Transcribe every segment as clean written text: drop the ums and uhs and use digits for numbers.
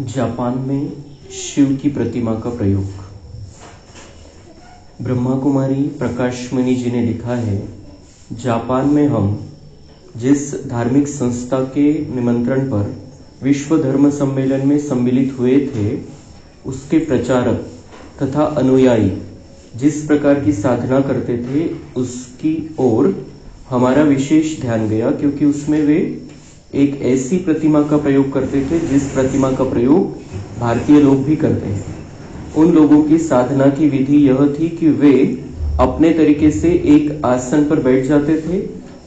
Japan में शिव की प्रतिमा का प्रयोग। ब्रह्मा कुमारी प्रकाशमणि जी ने लिखा है, जापान में हम जिस धार्मिक संस्था के निमंत्रण पर विश्व धर्म सम्मेलन में सम्मिलित हुए थे, उसके प्रचारक तथा अनुयायी जिस प्रकार की साधना करते थे, उसकी ओर हमारा विशेष ध्यान गया, क्योंकि उसमें वे एक ऐसी प्रतिमा का प्रयोग करते थे जिस प्रतिमा का प्रयोग भारतीय लोग भी करते हैं। उन लोगों की साधना की विधि यह थी कि वे अपने तरीके से एक आसन पर बैठ जाते थे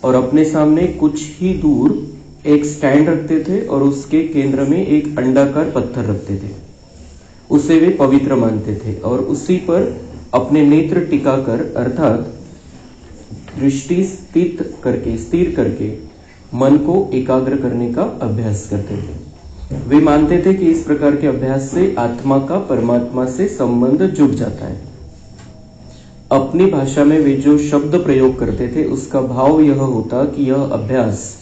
और अपने सामने कुछ ही दूर एक स्टैंड रखते थे और उसके केंद्र में एक अंडाकार पत्थर रखते थे। उसे वे पवित्र मानते थे और उसी पर अपने नेत्र टिकाकर अर्थात दृष्टि स्थिर करके मन को एकाग्र करने का अभ्यास करते थे। वे मानते थे कि इस प्रकार के अभ्यास से आत्मा का परमात्मा से संबंध जुड़ जाता है। अपनी भाषा में वे जो शब्द प्रयोग करते थे, उसका भाव यह होता कि यह अभ्यास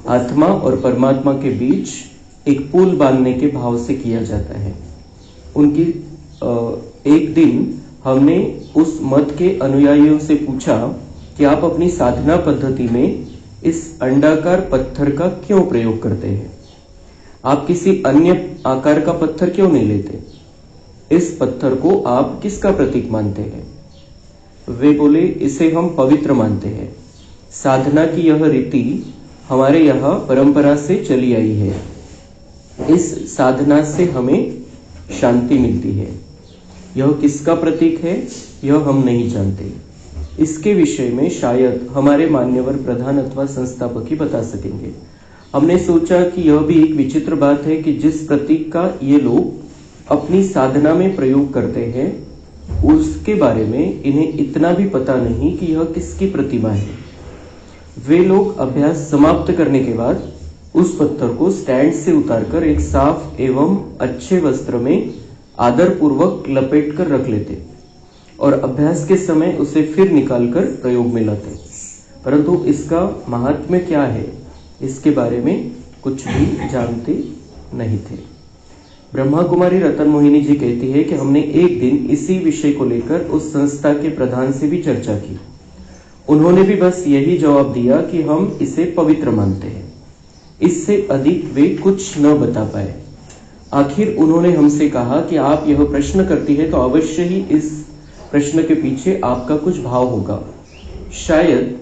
आत्मा और परमात्मा के बीच एक पुल बांधने के भाव से किया जाता है। उनकी एक दिन हमने उस मत के अनुयायियों से पूछा कि आप अपनी साधना पद्धति में इस अंडाकार पत्थर का क्यों प्रयोग करते हैं? आप किसी अन्य आकार का पत्थर क्यों नहीं लेते? इस पत्थर को आप किसका प्रतीक मानते हैं? वे बोले, इसे हम पवित्र मानते हैं। साधना की यह रीति हमारे यहाँ परंपरा से चली आई है। इस साधना से हमें शांति मिलती है। यह किसका प्रतीक है, यह हम नहीं जानते। इसके विषय में शायद हमारे मान्यवर प्रधान अथवा संस्थापक ही बता सकेंगे। हमने सोचा कि यह भी एक विचित्र बात है कि जिस प्रतीक का ये लोग अपनी साधना में प्रयोग करते हैं, उसके बारे में इन्हें इतना भी पता नहीं कि यह किसकी प्रतिमा है। वे लोग अभ्यास समाप्त करने के बाद उस पत्थर को स्टैंड से उतारकर एक साफ एवं अच्छे वस्त्र में आदरपूर्वक लपेट कर रख लेते और अभ्यास के समय उसे फिर निकालकर प्रयोग में लाते। परंतु इसका महात्म्य क्या है, इसके बारे में कुछ भी जानते नहीं थे। ब्रह्मा कुमारी रतन मोहिनी जी कहती है कि हमने एक दिन इसी विषय को लेकर उस संस्था के प्रधान से भी चर्चा की। उन्होंने भी बस यही जवाब दिया कि हम इसे पवित्र मानते हैं। इससे अधिक वे कुछ न बता पाए। आखिर उन्होंने हमसे कहा कि आप यह प्रश्न करती है तो अवश्य ही इस प्रश्न के पीछे आपका कुछ भाव होगा, शायद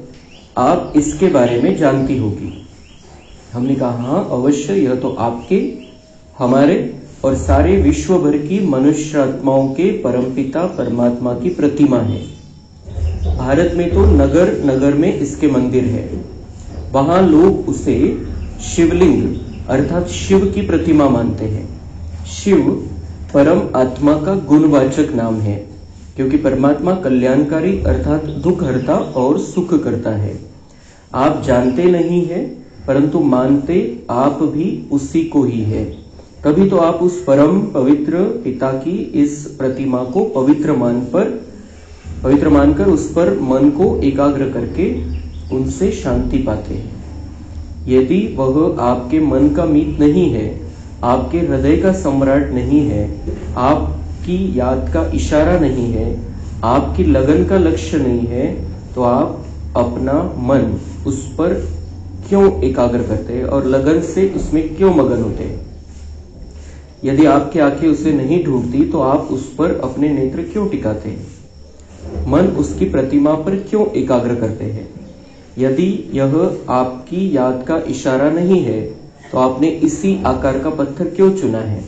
आप इसके बारे में जानती होगी। हमने कहा, हाँ अवश्य, यह तो आपके, हमारे और सारे विश्व भर की मनुष्यात्माओं के परमपिता परमात्मा की प्रतिमा है। भारत में तो नगर नगर में इसके मंदिर है। वहां लोग उसे शिवलिंग अर्थात शिव की प्रतिमा मानते हैं। शिव परम आत्मा का गुणवाचक नाम है, क्योंकि परमात्मा कल्याणकारी अर्थात दुख हरता और सुख करता है। आप जानते नहीं हैं, परंतु मानते आप भी उसी को ही है। तभी तो आप उस परम पवित्र पिता की इस प्रतिमा को पवित्र मानकर उस पर मन को एकाग्र करके उनसे शांति पाते हैं। यदि वह आपके मन का मीत नहीं है, आपके हृदय का सम्राट नहीं है, आपकी याद का इशारा नहीं है, आपकी लगन का लक्ष्य नहीं है, तो आप अपना मन उस पर क्यों एकाग्र करते हैं और लगन से उसमें क्यों मगन होते हैं? यदि आपकी आंखें उसे नहीं ढूंढती तो आप उस पर अपने नेत्र क्यों टिकाते हैं? मन उसकी प्रतिमा पर क्यों एकाग्र करते हैं? यदि यह आपकी याद का इशारा नहीं है तो आपने इसी आकार का पत्थर क्यों चुना है?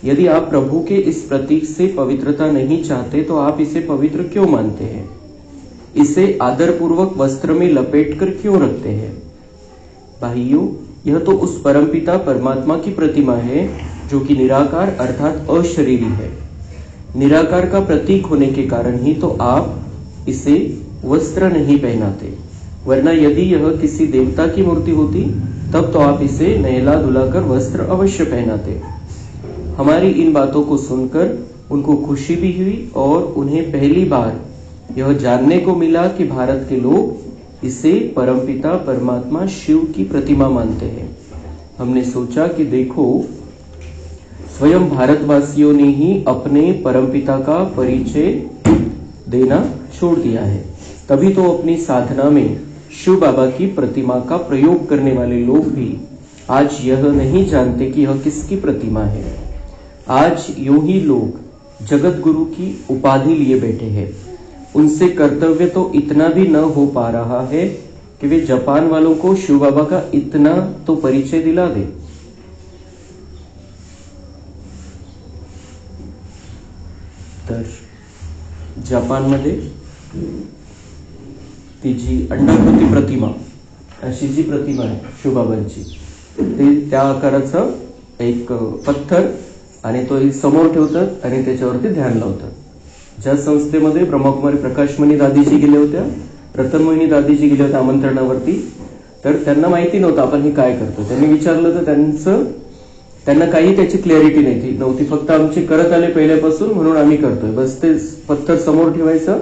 यदि आप प्रभु के इस प्रतीक से पवित्रता नहीं चाहते तो आप इसे पवित्र क्यों मानते हैं? इसे आदरपूर्वक वस्त्र में लपेटकर क्यों रखते हैं? भाइयों, यह तो उस परमपिता परमात्मा की प्रतिमा है जो कि निराकार अर्थात अशरीरी है। निराकार का प्रतीक होने के कारण ही तो आप इसे वस्त्र नहीं पहनाते, वरना यदि यह किसी देवता की मूर्ति होती तब तो आप इसे नहला धुलाकर वस्त्र अवश्य पहनाते। हमारी इन बातों को सुनकर उनको खुशी भी हुई और उन्हें पहली बार यह जानने को मिला कि भारत के लोग इसे परमपिता परमात्मा शिव की प्रतिमा मानते हैं। हमने सोचा कि देखो, स्वयं भारतवासियों ने ही अपने परमपिता का परिचय देना छोड़ दिया है, तभी तो अपनी साधना में शिव बाबा की प्रतिमा का प्रयोग करने वाले लोग भी आज यह नहीं जानते कि यह किसकी प्रतिमा है। आज यूं ही लोग जगत गुरु की उपाधि लिए बैठे हैं। उनसे कर्तव्य तो इतना भी न हो पा रहा है कि वे जापान वालों को शिव बाबा का इतना तो परिचय दिला दे। तर जपानमध्ये ती जी अंडाकृती प्रतिमा अशी जी प्रतिमा आहे शिवबाबांची, ते त्या आकाराचं एक पत्थर आणि तो समोर ठेवतात आणि त्याच्यावरती ध्यान लावतात। ज्या संस्थेमध्ये ब्रह्मकुमारी प्रकाशमणी दादीजी गेले होत्या, रतनमणी दादीजी गेले होते आमंत्रणावरती, तर त्यांना माहिती नव्हतं आपण हे काय करतो। त्यांनी विचारलं तर त्यांना काही त्याची क्लॅरिटी नव्हती, फक्त आमचे करत आले पहिल्यापासून म्हणून आम्ही करतोय, बस ते पत्थर समोर ठेवायचं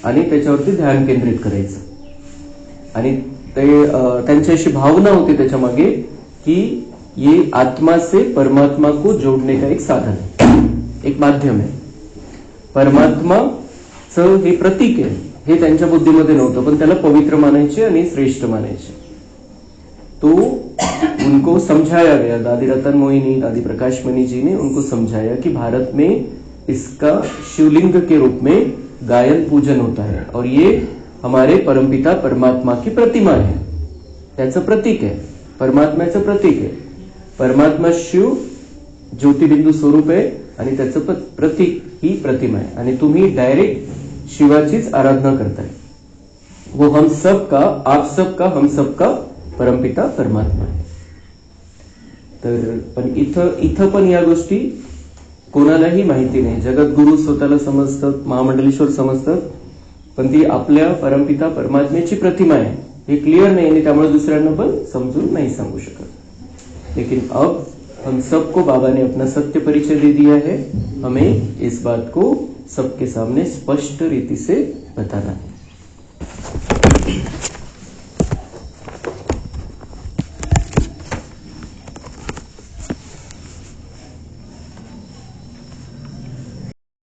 आणि त्याच्यावरती ध्यान केंद्रित करायचं। आणि ते त्यांची अशी भावना होती त्याच्या मागे की ये आत्मा से परमात्मा को जोड़ने का एक साधन है, एक माध्यम है। परमात्माचं हे प्रतीक आहे हे त्यांच्या बुद्धीमध्ये नव्हतं, पण त्याला पवित्र मानायचे आणि श्रेष्ठ मानायचे। तो उनको समझाया गया, दादी रतन मोहिनी, दादी प्रकाशमणि जी ने उनको समझाया कि भारत में इसका शिवलिंग के रूप में गायन पूजन होता है और ये हमारे परमपिता परमात्मा की प्रतिमा है, त्याचं प्रतीक आहे, परमात्म्याचं प्रतीक आहे। परमात्मा शिव ज्योतिबिंदू स्वरूप आहे आणि त्याचं प्रतीक ही प्रतिमा आहे आणि तुम्ही डायरेक्ट शिवाचीच आराधना करताय। वो हम सब का, आप सब का, हम सब का परमपिता परमात्मा आहे। तर पण इथं पण या गोष्टी कोणालाही माहिती नाही। जगद्गुरु स्वतःला समजतात, महामंडलेश्वर समजतात, पण ती आपल्या परमपिता परमात्म्याची प्रतिमा आहे हे क्लियर नाही आणि त्यामुळे दुसऱ्यांना पण समजून नहीं सांगू शकत। लेकिन अब हम सबको बाबा ने अपना सत्य परिचय दे दिया है, हमें इस बात को सबके सामने स्पष्ट रीति से बताना है।